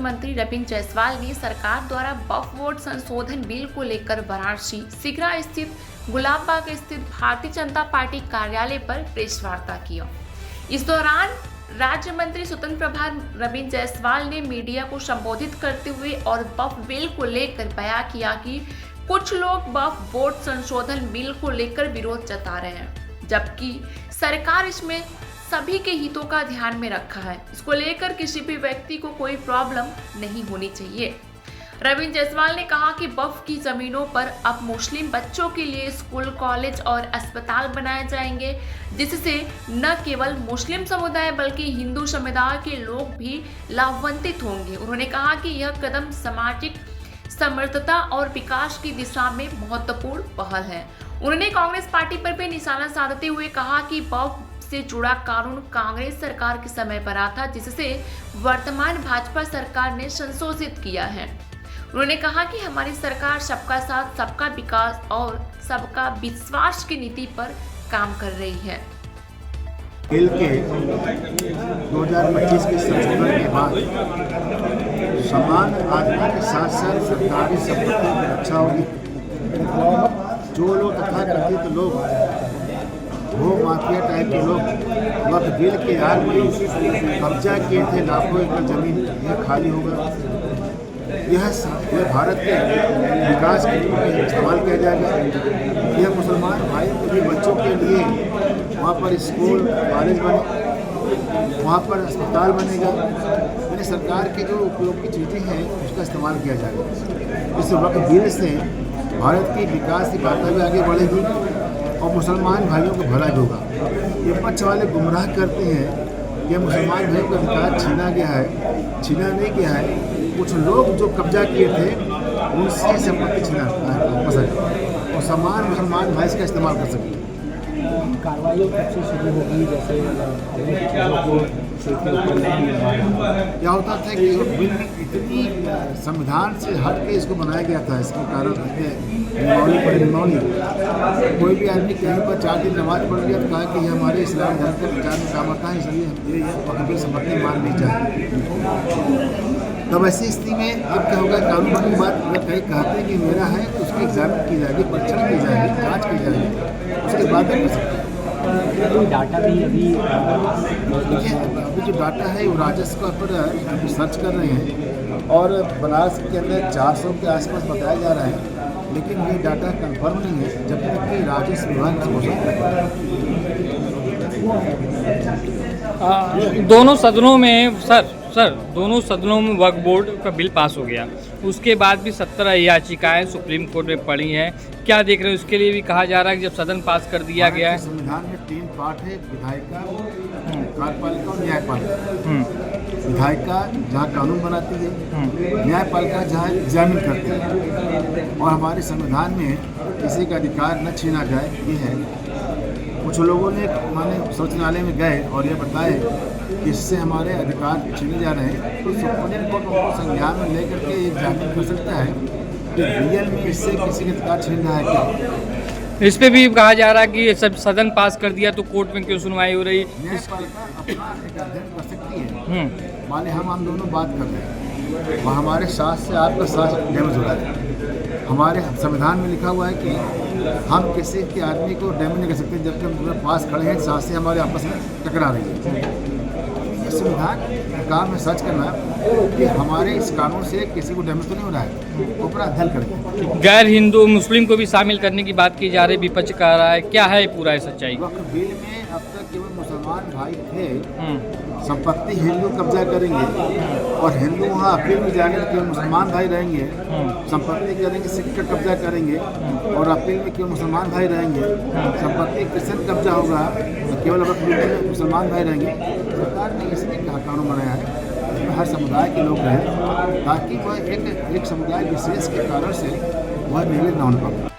मंत्री रविंद्र जायसवाल ने सरकार द्वारा वक्फ बोर्ड संशोधन बिल को लेकर वाराणसी सिगरा स्थित गुलाबबाग स्थित भारतीय जनता पार्टी कार्यालय पर प्रेस वार्ता किया। इस दौरान राज्य मंत्री स्वतंत्र प्रभार रविंद्र जायसवाल ने मीडिया को संबोधित करते हुए और वक्फ बिल को लेकर बयान किया कि कुछ लोग वक्फ बोर्ड संशोधन बिल को लेकर विरोध जता रहे हैं, जबकि सरकार इसमें सभी के हितों का ध्यान में रखा है। इसको लेकर किसी भी व्यक्ति को कोई प्रॉब्लम नहीं होनी चाहिए। रविंद्र जायसवाल ने कहा कि वक्फ की जमीनों पर अब मुस्लिम बच्चों के लिए स्कूल, कॉलेज और अस्पताल बनाए जाएंगे, जिससे न केवल मुस्लिम समुदाय बल्कि हिंदू समुदाय के लोग भी लाभान्वित होंगे। उन्होंने कहा कि यह कदम सामाजिक समृद्धता और विकास की दिशा में महत्वपूर्ण पहल है। उन्होंने कांग्रेस पार्टी पर भी निशाना साधते हुए कहा कि वक्फ से जुड़ा कानून कांग्रेस सरकार के समय बना था, जिससे वर्तमान भाजपा सरकार ने संशोधित किया है। उन्होंने कहा कि हमारी सरकार सबका साथ, सबका विकास और सबका विश्वास की नीति पर काम कर रही है। बिल के 2025 के संशोधन के बाद समान आदमी के साथ साथ सरकारी संपत्ति की रक्षा होगी। जो लोग तथाकथित लोग वो माफिया टाइप के लोग वक्त बिल के आड़ में कब्जा किए थे लाखों एकड़ जमीन, यह खाली होगा। यह भारत के विकास के लिए इस्तेमाल किया जाएगा। यह मुसलमान भाइयों के बच्चों के लिए वहाँ पर स्कूल, कॉलेज बने, वहाँ पर अस्पताल बनेगा। यानी सरकार की जो उपयोगी चीज़ें हैं उसका इस्तेमाल किया जाएगा। इस वक्त बिल से भारत की विकास की बातें भी आगे बढ़ेगी और मुसलमान भाइयों को भला होगा। ये पक्ष वाले गुमराह करते हैं कि मुसलमान भाइयों का अधिकार छीना गया है, छीना नहीं गया है। कुछ लोग जो कब्जा किए थे उनसे संपत्ति छीना और समान मुसलमान भाई इसका इस्तेमाल कर सकते। कार्रवाई कब से शुरू होगी? जैसे क्या होता था कि बिल इतनी संविधान से हट के इसको बनाया गया था, इसके कारण निमौली कोई भी आदमी कहीं पर 4 दिन नमाज पढ़ लिया तो कहा कि ये हमारे इस्लाम धर्म के प्रचार में काम आता है, इसलिए ये वक्फ संपत्ति मान नहीं चाहिए। तब ऐसी स्थिति में अब क्या होगा, कानून की बात अगर कहीं कहते हैं कि मेरा है तो उसकी एग्जामिन की जाएगी, परीक्षण की जाएगी, जाँच की जाएगी, उसके बाद कर सकते हैं। डाटा भी अभी जो डाटा है वो राजस्व पर सर्च कर रहे हैं और बनारस के अंदर 400 के आसपास बताया जा रहा है, लेकिन ये डाटा कंफर्म नहीं है जब तक कि राजस्व विभाग दोनों सदनों में दोनों सदनों में वक्फ बोर्ड का बिल पास हो गया। उसके बाद भी 17 याचिकाएं सुप्रीम कोर्ट में पड़ी हैं। क्या देख रहे हैं? उसके लिए भी कहा जा रहा है कि जब सदन पास कर दिया गया है। संविधान में 3 पार्ट है, विधायिका, कार्यपालिका और न्यायपालिका। विधायिका जहाँ कानून बनाती है, न्यायपालिका जहाँ एग्जामिन करती है। और हमारे संविधान में किसी का अधिकार न छीना जाए, ये है। कुछ लोगों ने माने सचिवालय में गए और ये बताए कि इससे हमारे अधिकार छीने जा रहे हैं, तो सुप्रीम कोर्ट उनको संज्ञान में लेकर के एग्जामिन कर सकता है कि रियल में इससे किसी के अधिकार छीन रहा है क्या। इस पे भी कहा जा रहा है कि सब सदन पास कर दिया तो कोर्ट में क्यों सुनवाई हो रही? न्यायपालिका अपना एक अध्ययन कर सकती है। माने हम दोनों बात कर रहे हैं, वह हमारे साथ से आपका साथ डैमेज हो रहा है। हमारे संविधान में लिखा हुआ है कि हम किसी के आदमी को डैमेज नहीं कर सकते जबकि हम पूरे पास खड़े हैं, साथ से हमारे आपस में टकरा रही है। संविधान काम में सर्च करना कि हमारे इस कानून से किसी को डैमेज तो नहीं हो रहा है, वो पूरा अध्ययन करके। गैर हिंदू मुस्लिम को भी शामिल करने की बात की जा रही, विपक्ष कह रहा है, क्या है पूरा सच्चाई? वक्फ बिल में अब तक केवल मुसलमान भाई थे, संपत्ति हिंदू कब्जा करेंगे और हिंदू वहाँ अपील में जाएंगे तो केवल मुसलमान भाई रहेंगे, संपत्ति करेंगे सिख का कब्जा करेंगे और अपील में केवल मुसलमान भाई रहेंगे। संपत्ति क्रिश्चियन कब्जा होगा तो केवल वक्फ बिल में मुसलमान भाई रहेंगे। सरकार ने इसलिए कानून बनाया है जिसमें हर समुदाय के लोग रहें, ताकि वह एक समुदाय विशेष के कारण से वह निवेदन न हो पाए।